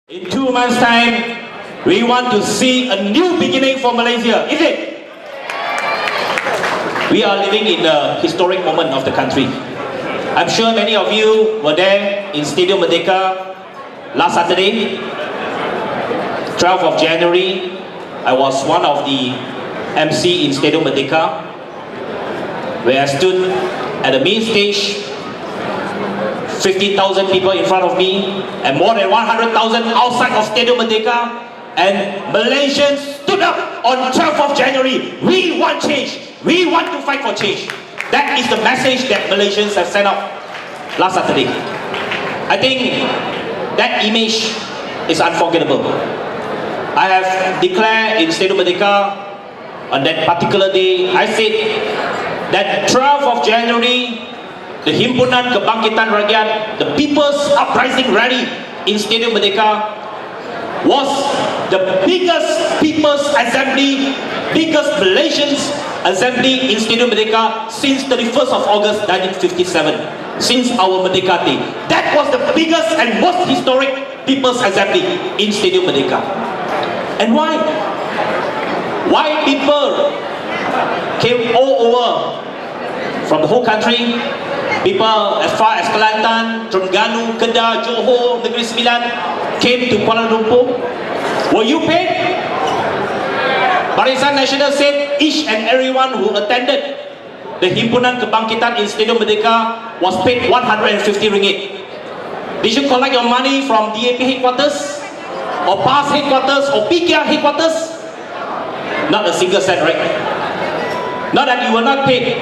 In 2 months' time, we want to see a new beginning for Malaysia, is it? We are living in a historic moment of the country. I'm sure many of you were there in Stadium Merdeka last Saturday, 12th of January. I was one of the MC in Stadium Merdeka, where I stood at the main stage, 50,000 people in front of me, and more than 100,000 outside of Stadium Merdeka, and Malaysians stood up on 12th of January. We want change. We want to fight for change. That is the message that Malaysians have sent out last Saturday. I think that image is unforgettable. I have declared in Stadium Merdeka on that particular day, I said that 12th of January, the Himpunan Kebangkitan Rakyat, the People's Uprising Rally in Stadium Merdeka was the biggest People's Assembly, biggest Malaysians Assembly in Stadium Merdeka since 31st of August 1957, since our Merdeka Day. That was the biggest and most historic People's Assembly in Stadium Merdeka. And why? Why people came all over from the whole country? People as far as Kelantan, Terengganu, Kedah, Johor, Negeri Sembilan came to Kuala Lumpur. Were you paid? Barisan Nasional said each and everyone who attended the Himpunan Kebangkitan in Stadium Merdeka was paid 150 ringgit. Did you collect your money from DAP headquarters, or PAS headquarters, or PKR headquarters? Not a single cent, right? Not that you were not paid.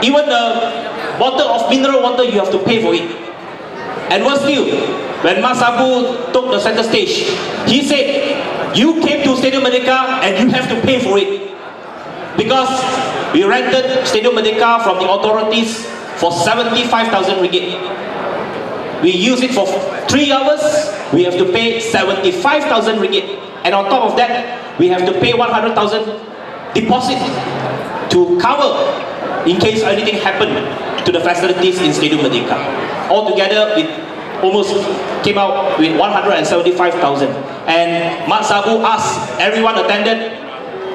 Even the bottle of mineral water, you have to pay for it. And worse still, when Mas Abu took the center stage, he said, you came to Stadium Merdeka and you have to pay for it. Because we rented Stadium Merdeka from the authorities for 75,000 ringgit. We use it for 3 hours, we have to pay 75,000 ringgit. And on top of that, we have to pay 100,000 deposit to cover in case anything happened to the facilities in Stadium Merdeka. Altogether, it almost came out with 175,000. And Mat Sabu asked everyone attended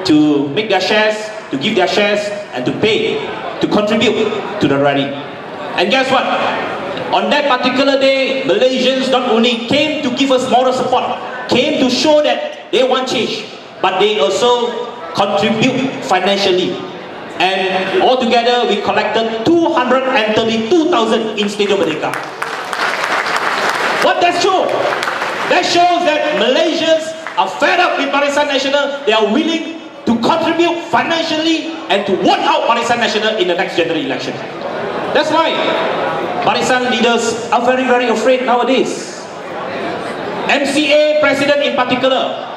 to make their shares, to give their shares, and to pay, to contribute to the rally. And guess what? On that particular day, Malaysians not only came to give us moral support, came to show that they want change, but they also contribute financially. And altogether, we collected 232,000 in Stadium Merdeka. What that shows? That shows that Malaysians are fed up with Barisan Nasional. They are willing to contribute financially and to vote out Barisan Nasional in the next general election. That's why Barisan leaders are very, very afraid nowadays. MCA president in particular,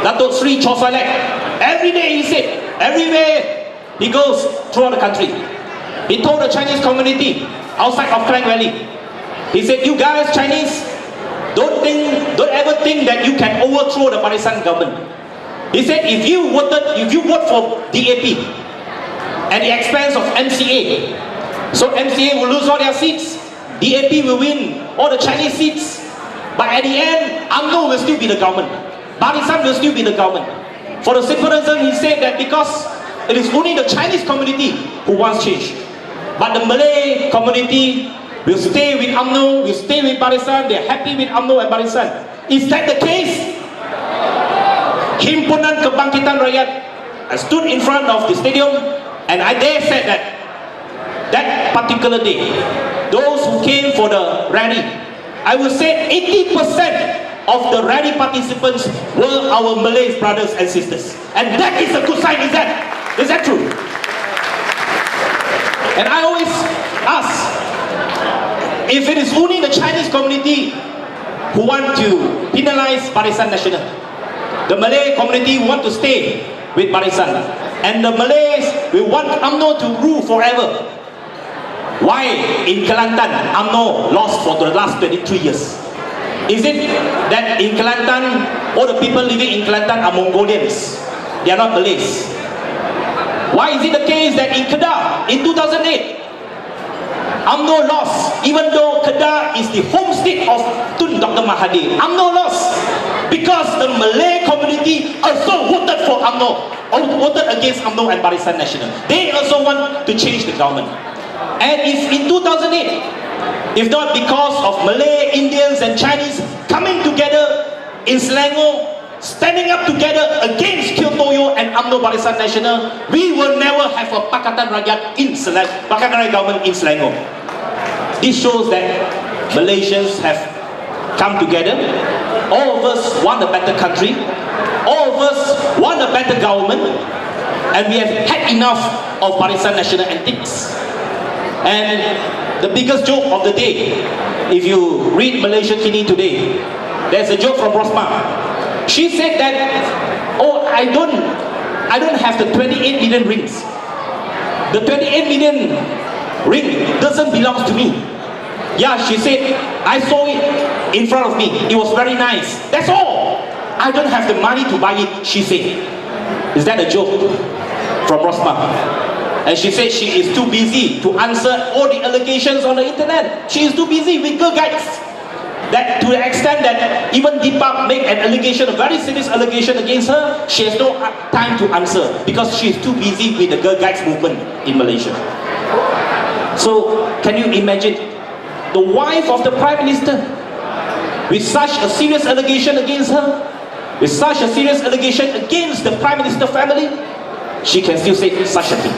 Datuk Sri Chosalek, every day he said, everywhere he goes throughout the country, he told the Chinese community outside of Klang Valley, he said, you guys Chinese, don't ever think that you can overthrow the Barisan government. He said, if you vote for DAP at the expense of MCA, so MCA will lose all their seats, DAP will win all the Chinese seats, but at the end, UMNO will still be the government, Barisan will still be the government. For the simple reason, he said that because it is only the Chinese community who wants change, but the Malay community will stay with UMNO, will stay with Barisan, they're happy with UMNO and Barisan. Is that the case? Himpunan Kebangkitan Rakyat, I stood in front of the stadium and I dare said that that particular day, those who came for the rally, I would say 80% of the rally participants were our Malay brothers and sisters. And that is a good sign, is that true? And I always ask, if it is only the Chinese community who want to penalize Barisan Nasional, the Malay community want to stay with Barisan, and the Malays will want UMNO to rule forever. Why in Kelantan UMNO lost for the last 23 years? Is it that in Kelantan, all the people living in Kelantan are Mongolians? They are not Malays. Why is it the case that in Kedah, in 2008, UMNO lost, even though Kedah is the home state of Tun Dr. Mahathir. UMNO lost because the Malay community also voted for UMNO, or voted against UMNO and Barisan Nasional. They also want to change the government. And if in 2008, if not because of Malay, Indians and Chinese coming together in Selangor, standing up together against Kyotoyo and UMNO Barisan Nasional, we will never have a Pakatan Rakyat in Selangor, Pakatan Rakyat government in Selangor. This shows that Malaysians have come together. All of us want a better country. All of us want a better government. And we have had enough of Barisan Nasional antics. And the biggest joke of the day, if you read Malaysia Kini today, there's a joke from Rosmah. She said that, oh, I don't have the 28 million rings. The 28 million ring doesn't belong to me. Yeah, she said, I saw it in front of me. It was very nice. That's all. I don't have the money to buy it, she said. Is that a joke from Rosmah? And she said she is too busy to answer all the allegations on the internet. She is too busy with girl guides. That to the extent that even Deepak made an allegation, a very serious allegation against her, she has no time to answer because she is too busy with the girl guides movement in Malaysia. So, can you imagine the wife of the Prime Minister with such a serious allegation against her, with such a serious allegation against the Prime Minister family, she can still say such a thing.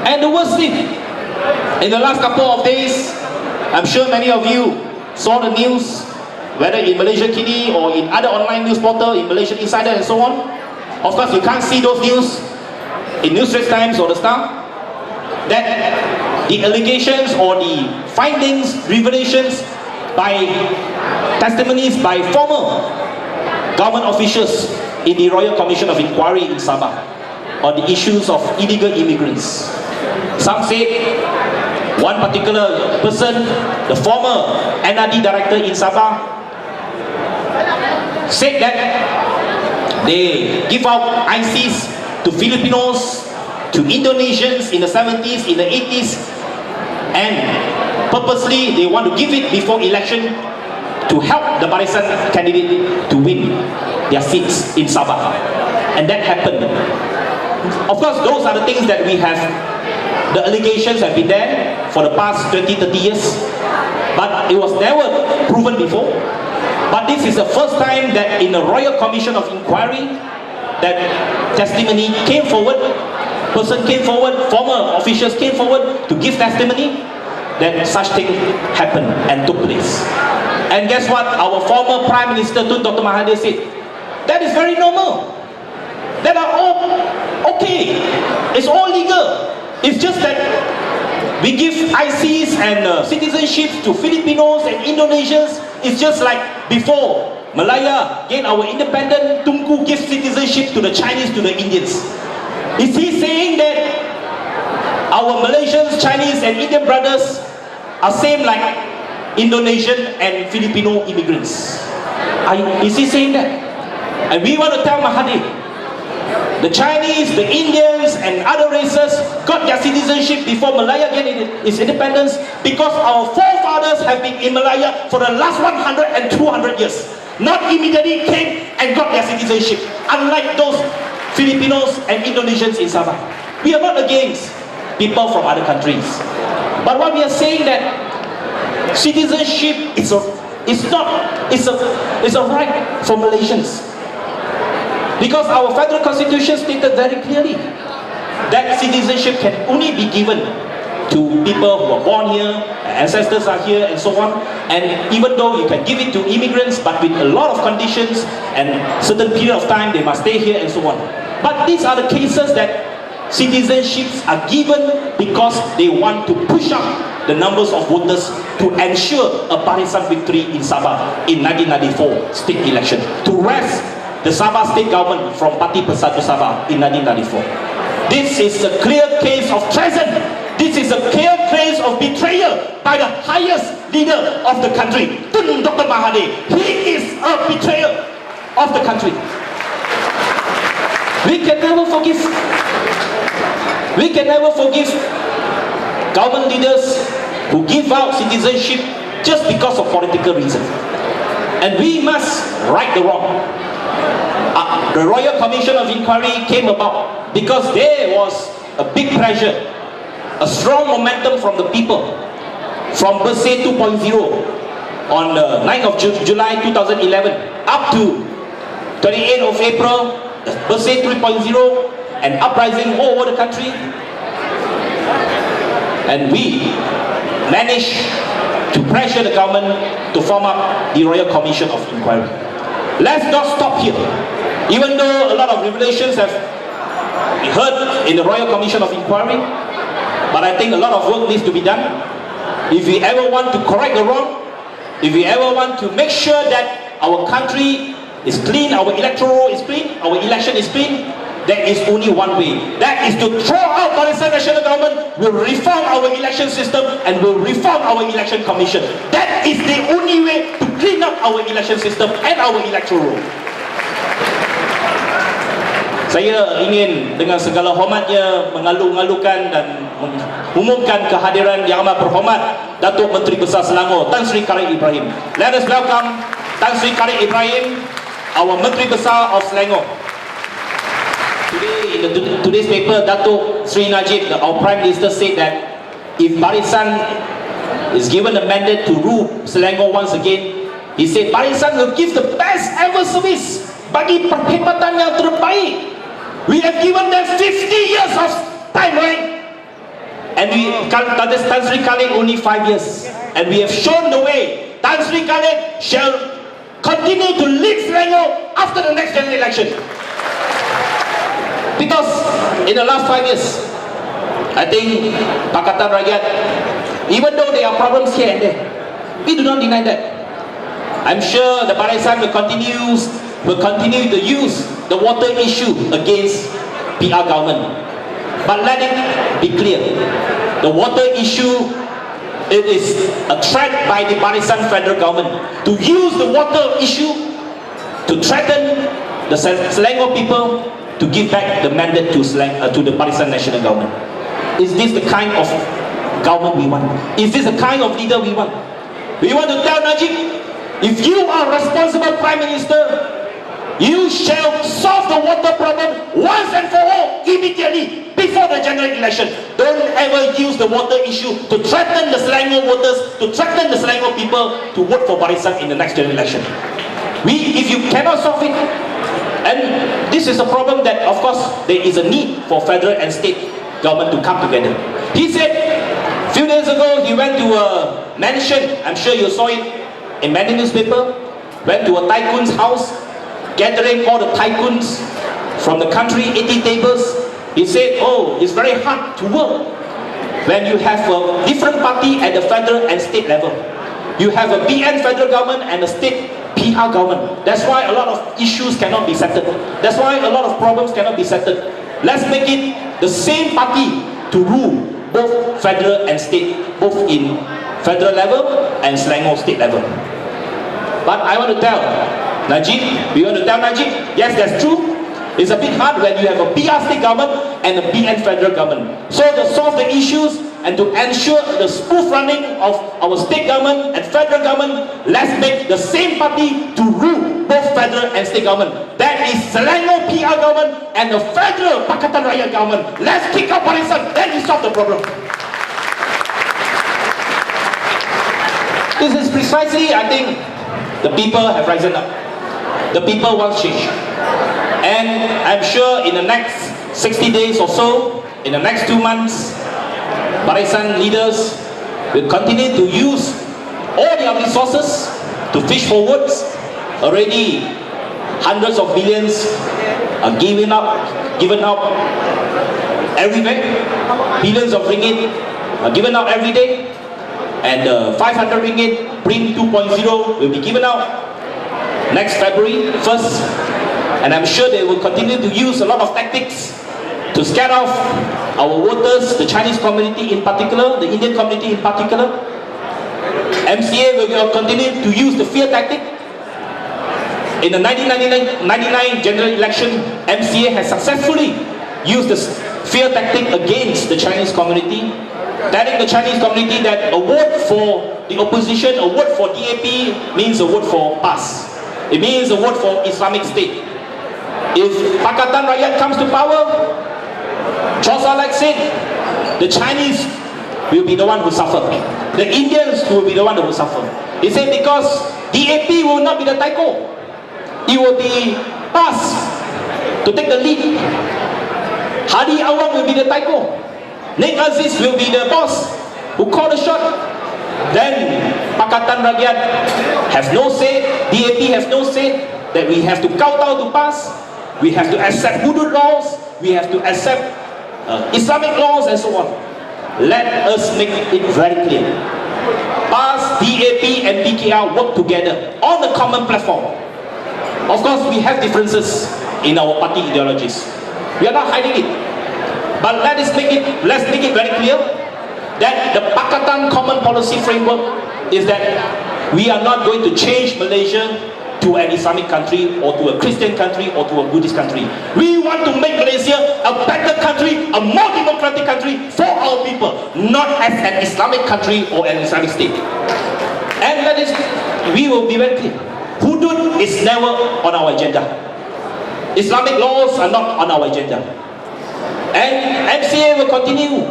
And the worst thing, in the last couple of days, I'm sure many of you saw the news, whether in Malaysia Kini or in other online news portal, in Malaysian Insider and so on. Of course, you can't see those news in News Straits Times or the Star. That the allegations or the findings, revelations by testimonies by former government officials in the Royal Commission of Inquiry in Sabah on the issues of illegal immigrants. Some say one particular person, the former NRD director in Sabah, said that they give out ICs to Filipinos, to Indonesians in the 70s, in the 80s, and purposely they want to give it before election to help the Barisan candidate to win their seats in Sabah. And that happened. Of course, those are the things that we have. The allegations have been there for the past 20-30 years, but it was never proven before. But this is the first time that in the Royal Commission of Inquiry that testimony came forward, person came forward, former officials came forward to give testimony that such thing happened and took place. And guess what? Our former Prime Minister Tun Dr. Mahathir said, that is very normal. That are all okay. It's all legal. It's just that we give ICs and citizenships to Filipinos and Indonesians. It's just like before Malaya gained our independence, Tunku gives citizenship to the Chinese, to the Indians. Is he saying that our Malaysians, Chinese and Indian brothers are same like Indonesian and Filipino immigrants? Is he saying that? And we want to tell Mahathir, the Chinese, the Indians and other races got their citizenship before Malaya gained its independence because our forefathers have been in Malaya for the last 100 and 200 years. Not immediately came and got their citizenship, unlike those Filipinos and Indonesians in Sabah. We are not against people from other countries. But what we are saying that citizenship is a right for Malaysians. Because our federal constitution stated very clearly that citizenship can only be given to people who are born here, ancestors are here and so on. And even though you can give it to immigrants, but with a lot of conditions and certain period of time they must stay here and so on. But these are the cases that citizenships are given because they want to push up the numbers of voters to ensure a Barisan victory in Sabah in 1994 state election, to wrest the Sabah state government from Parti Persatu Sabah in 1994. This is a clear case of treason. This is a clear case of betrayal by the highest leader of the country, Tun Dr. Mahathir. He is a betrayer of the country. We can never forgive. We can never forgive government leaders who give out citizenship just because of political reasons. And we must right the wrong. The Royal Commission of Inquiry came about because there was a big pressure, a strong momentum from the people, from Barisan 2.0 on the 9th of July 2011 up to 28th of April, Barisan 3.0, and uprising all over the country. And we managed to pressure the government to form up the Royal Commission of Inquiry. Let's not stop here. Even though a lot of revelations have been heard in the Royal Commission of Inquiry, but I think a lot of work needs to be done. If we ever want to correct the wrong, if we ever want to make sure that our country is clean, our electoral is clean, our election is clean, there is only one way. That is to throw out Barisan National Government, will reform our election system, and will reform our election commission. That is the only way to clean up our election system and our electoral. Saya ingin dengan segala hormatnya mengalu-alukan dan mengumumkan kehadiran yang amat berhormat Datuk Menteri Besar Selangor Tan Sri Karib Ibrahim. Let us welcome Tan Sri Karib Ibrahim, our Menteri Besar of Selangor. Today, in today's paper, Datuk Sri Najib, our Prime Minister, said that if Barisan is given a mandate to rule Selangor once again, he said Barisan will give the best ever service bagi perkhidmatan yang terbaik. We have given them 50 years of time, right? And Tan Sri Khalid only 5 years. And we have shown the way. Tan Sri Khalid shall continue to lead Selangor after the next general election. Because in the last 5 years, I think Pakatan Rakyat, even though there are problems here and there, we do not deny that. I'm sure the Barisan will continue to use the water issue against PR government. But let it be clear, the water issue, it is a threat by the Barisan federal government to use the water issue to threaten the Selangor people to give back the mandate to the Barisan National Government. Is this the kind of government we want? Is this the kind of leader we want? We want to tell Najib, if you are responsible Prime Minister, you shall solve the water problem once and for all, immediately, before the general election. Don't ever use the water issue to threaten the Selangor voters, to threaten the Selangor people to vote for Barisan in the next general election. If you cannot solve it, and this is a problem that, of course, there is a need for federal and state government to come together. He said, a few days ago, he went to a mansion, I'm sure you saw it in many newspaper, went to a tycoon's house, gathering all the tycoons from the country, 80 tables. He said, oh, it's very hard to work when you have a different party at the federal and state level. You have a BN federal government and a state PR government. That's why a lot of issues cannot be settled. That's why a lot of problems cannot be settled. Let's make it the same party to rule both federal and state, both in federal level and Selangor state level. But I want to tell Najib, yes, that's true. It's a bit hard when you have a PR state government and a BN federal government. So to solve the issues and to ensure the smooth running of our state government and federal government, let's make the same party to rule both federal and state government. That is Selangor PR government and the federal Pakatan Rakyat government. Let's kick out Barisan, then we solve the problem. This is precisely, I think, the people have risen up. The people want change. And I'm sure in the next 60 days or so, in the next 2 months, Barisan leaders will continue to use all their resources to fish for votes. Already hundreds of billions are given up everywhere. Billions of ringgit are given out every day. And 500 ringgit Bring 2.0 will be given out next February 1st, and I'm sure they will continue to use a lot of tactics to scare off our voters, the Chinese community in particular, the Indian community in particular. MCA will continue to use the fear tactic. In the 1999 general election, MCA has successfully used the fear tactic against the Chinese community. telling the Chinese community that a vote for the opposition, a vote for DAP means a vote for PAS. It means a vote for Islamic State. If Pakatan Rakyat comes to power, Chosa like said, the Chinese will be the one who suffer. The Indians will be the one who will suffer. He said because DAP will not be the taiko. It will be PAS to take the lead. Hadi Awang will be the taiko. Nek Aziz will be the boss who call the shot. Then Pakatan Rakyat has no say, DAP has no say, that we have to kowtow to PAS, we have to accept hudud laws, we have to accept Islamic laws and so on. Let us make it very clear. PAS, DAP and BKR work together on a common platform. Of course, we have differences in our party ideologies. We are not hiding it. But let's make it very clear that the Pakatan Common Policy Framework is that we are not going to change Malaysia to an Islamic country or to a Christian country or to a Buddhist country. We want to make Malaysia a better country, a more democratic country for our people, not as an Islamic country or an Islamic state. And we will be very clear. Hudud is never on our agenda. Islamic laws are not on our agenda. And MCA will continue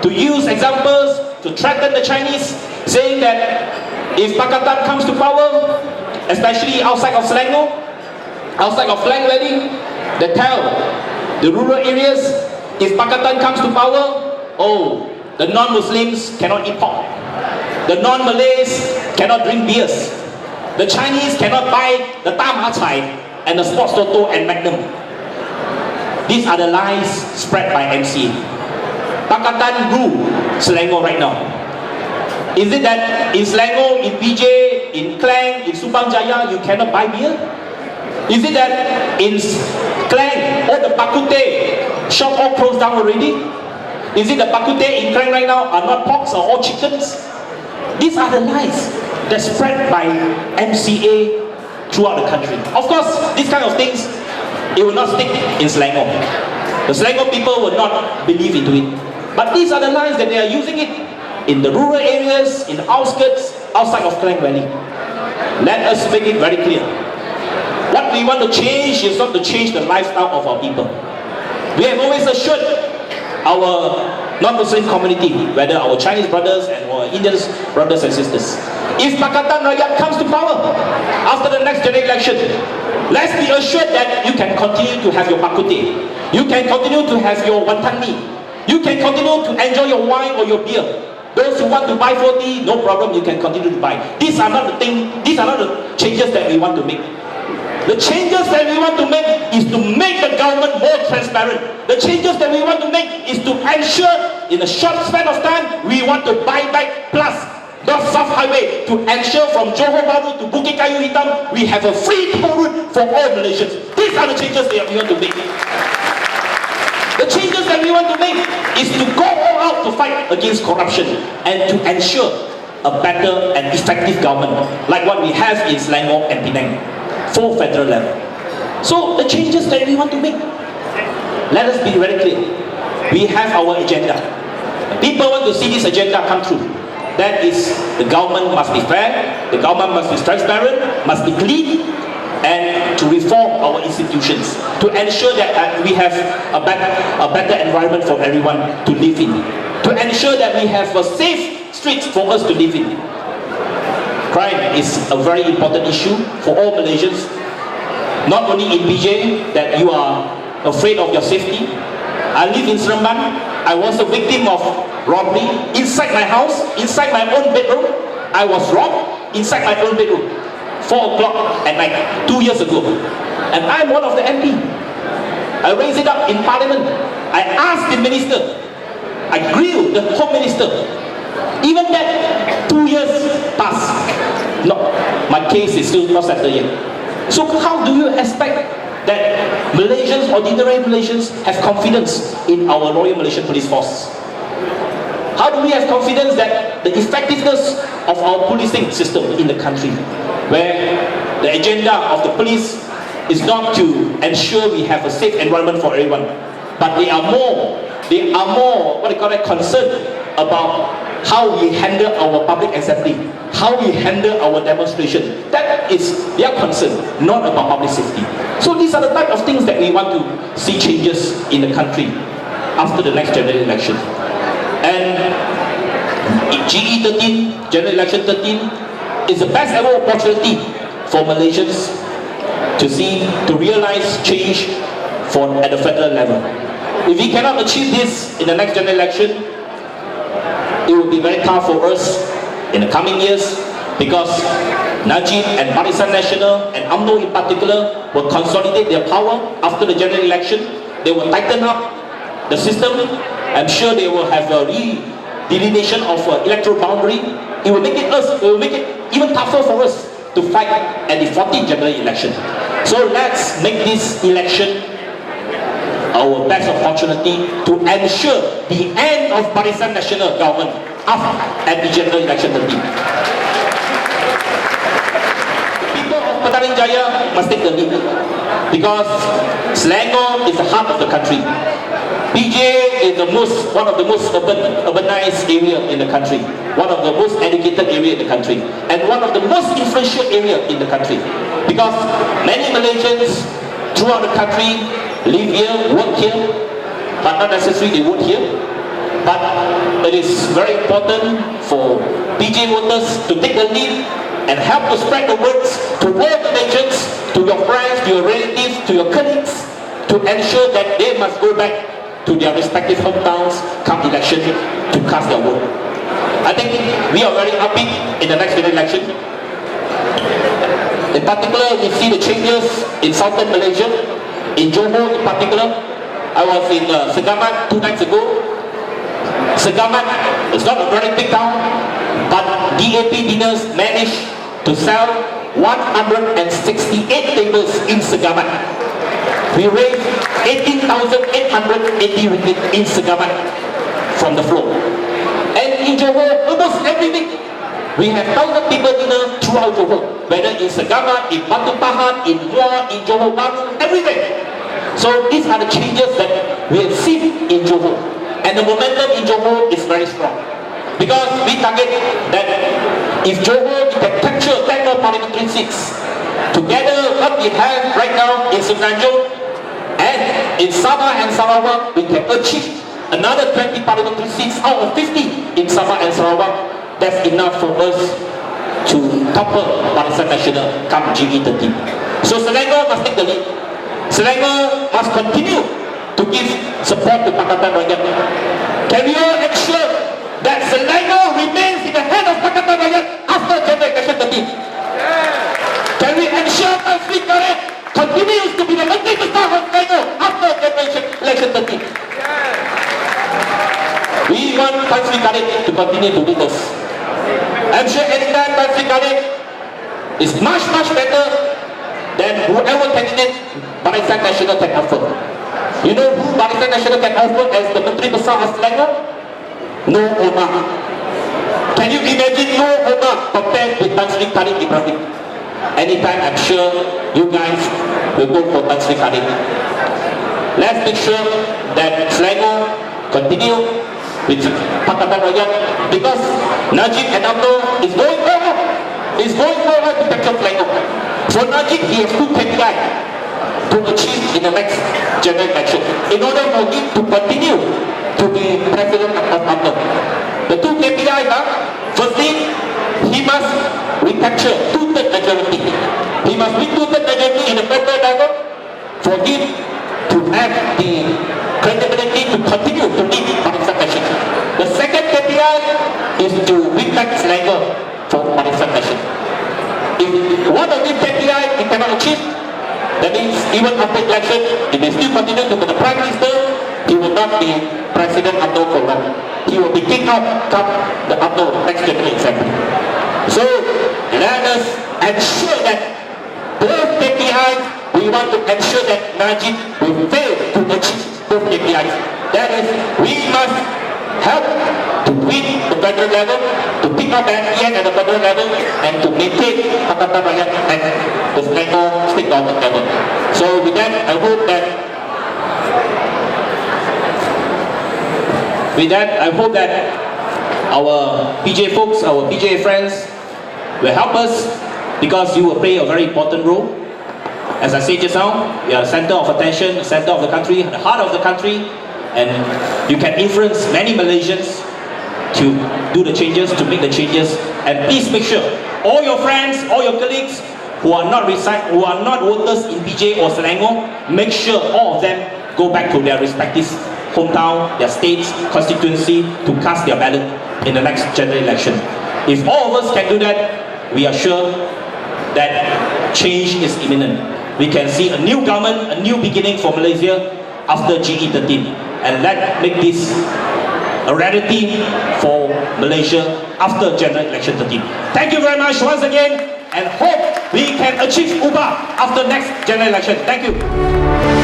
to use examples to threaten the Chinese, saying that if Pakatan comes to power, especially outside of Selangor, outside of Klang Valley, they tell the rural areas, if Pakatan comes to power, oh, the non-Muslims cannot eat pork, the non-Malays cannot drink beers, the Chinese cannot buy the Tam Ha Chai and the Sports Toto and Magnum. These are the lies spread by MCA. Pakatan rule Selangor right now. Is it that in Selangor, in PJ, in Klang, in Subang Jaya, you cannot buy beer? Is it that in Klang, all the Bakute shop all closed down already? Is it the Bakute in Klang right now are not porks or all chickens? These are the lies that spread by MCA throughout the country. Of course, these kind of things, it will not stick in Selangor. The Selangor people will not believe into it. But these are the lies that they are using it in the rural areas, in the outskirts, outside of Klang Valley. Let us make it very clear. What we want to change is not to change the lifestyle of our people. We have always assured our non-Muslim community, whether our Chinese brothers and our Indian brothers and sisters, if Pakatan Rakyat comes to power after the next general election, let's be assured that you can continue to have your bakute, you can continue to have your wantan mee, you can continue to enjoy your wine or your beer. Those who want to buy 40, no problem, you can continue to buy. These are not the changes that we want to make. The changes that we want to make is to make the government more transparent. The changes that we want to make is to ensure in a short span of time, we want to buy back plus North-South Highway to ensure from Johor Bahru to Bukit Kayu Hitam, we have a free toll route for all Malaysians. These are the changes that we want to make. The changes that we want to make is to go all out to fight against corruption and to ensure a better and effective government like what we have in Selangor and Penang for federal level. So the changes that we want to make, let us be very clear. We have our agenda. People want to see this agenda come true. That is, the government must be fair, the government must be transparent, must be clean, and to reform our institutions, to ensure that we have a better environment for everyone to live in, to ensure that we have a safe streets for us to live in. Crime is a very important issue for all Malaysians, not only in PJ that you are afraid of your safety. I live in Seremban. I was a victim of robbery inside my house, inside my own bedroom. I was robbed inside my own bedroom, 4 o'clock at night, 2 years ago. And I'm one of the MP. I raised it up in Parliament. I asked the minister, I grilled the Home Minister. Even that, 2 years passed. No, my case is still not settled yet. So how do you expect that Malaysians, ordinary Malaysians, have confidence in our Royal Malaysian Police Force? How do we have confidence that the effectiveness of our policing system in the country, where the agenda of the police is not to ensure we have a safe environment for everyone, but they are more concerned about how we handle our public assembly, how we handle our demonstration. That is their concern, not about public safety. So these are the type of things that we want to see changes in the country after the next general election. And GE 13, general election 13, is the best ever opportunity for Malaysians to realize change at the federal level. If we cannot achieve this in the next general election, it will be very tough for us in the coming years, because Najib and Barisan Nasional and UMNO in particular will consolidate their power after the general election. They will tighten up the system. I'm sure they will have a delineation of electoral boundary. It will make it even tougher for us to fight at the 14th general election. So let's make this election our best opportunity to ensure the end of Barisan Nasional government at the general election 13. People of Petaling Jaya must take the lead, because Selangor is the heart of the country. PJ is one of the most urbanized area in the country, one of the most educated area in the country, and one of the most influential area in the country, because many Malaysians throughout the country live here, work here, but not necessarily they vote here. But it is very important for PJ voters to take the lead and help to spread the words to all Malaysians, to your friends, to your relatives, to your colleagues, to ensure that they must go back to their respective hometowns come election to cast their vote. I think we are very upbeat in the next general election. In particular, we see the changes in southern Malaysia, in Johor in particular. I was in Segamat 2 nights ago. Segamat is not a very big town, but DAP dinners managed to sell 168 tables in Segamat. We raised 18,880 ringgit in Segamat from the floor. And in Johor, almost every week, we have 1,000 people dinner throughout Johor, whether in Segamat, in Batu Pahat, in Muar, in Johor Bahru, everywhere. So these are the changes that we have seen in Johor. And the momentum in Johor is very strong. Because we target that if Johor can capture 10 more parliamentary seats, together what we have right now in Semenanjung and in Sabah and Sarawak, we can achieve another 20 parliamentary seats out of 50 in Sabah and Sarawak. That's enough for us to topple Barisan Nasional come GE 13. So Selangor must take the lead. Selangor must continue to give support to Pakatan Rakyat. Can we all ensure that Selangor remains in the hand of Pakatan Rakyat after general election 13? Can we ensure that Sri Karet continues to be the Menteri Besar of Selangor after general election 13? We want Tan Sri Karet to continue to lead us. I'm sure anytime Tan Sri Karet is much better than whoever candidate Barisan Nasional can offer. You know who Barisan Nasional can offer as the Menteri Besar of Selangor? No Omar. Can you imagine no Omar compared with Tan Sri Karet Ibrahim? Anytime I'm sure you guys will go for Tan Sri Karet. Let's make sure that Selangor continue with Pakatan Rakyat, because Najib and UMNO is going forward to capture Selangor. For Najib, he has 2 KPI to achieve in the next general election in order for him to continue to be president of UMNO. The 2 KPIs are, firstly, he must recapture 2/3 majority. He must win 2/3 majority in the federal level for him to have the credibility to continue to lead Barisan Nasional. The second KPI is to win back Selangor for Barisan Nasional. If one of these KPI he cannot achieve, that means even after election, if he still continue to be the Prime Minister, he will not be President UMNO for long. He will be kicked out from the UMNO next general assembly. So let us ensure that both KPIs, we want to ensure that Najib will fail to achieve both KPIs. That is, we must help to win the federal level, to pick up MPN at the federal level, and to maintain Pakatan Rakyat at the Selangor state government level. So with that, I hope that our PJ folks, our PJ friends will help us because you will play a very important role. As I said just now, you are the center of attention, the center of the country, the heart of the country, and you can influence many Malaysians to do the changes, to make the changes. And please make sure all your friends, all your colleagues who are not voters in PJ or Selangor, make sure all of them go back to their respective hometown, their states, constituency to cast their ballot in the next general election. If all of us can do that, we are sure that change is imminent. We can see a new government, a new beginning for Malaysia after GE13, and let's make this a reality for Malaysia after general election 13. Thank you very much once again, and hope we can achieve Ubah after next general election. Thank you.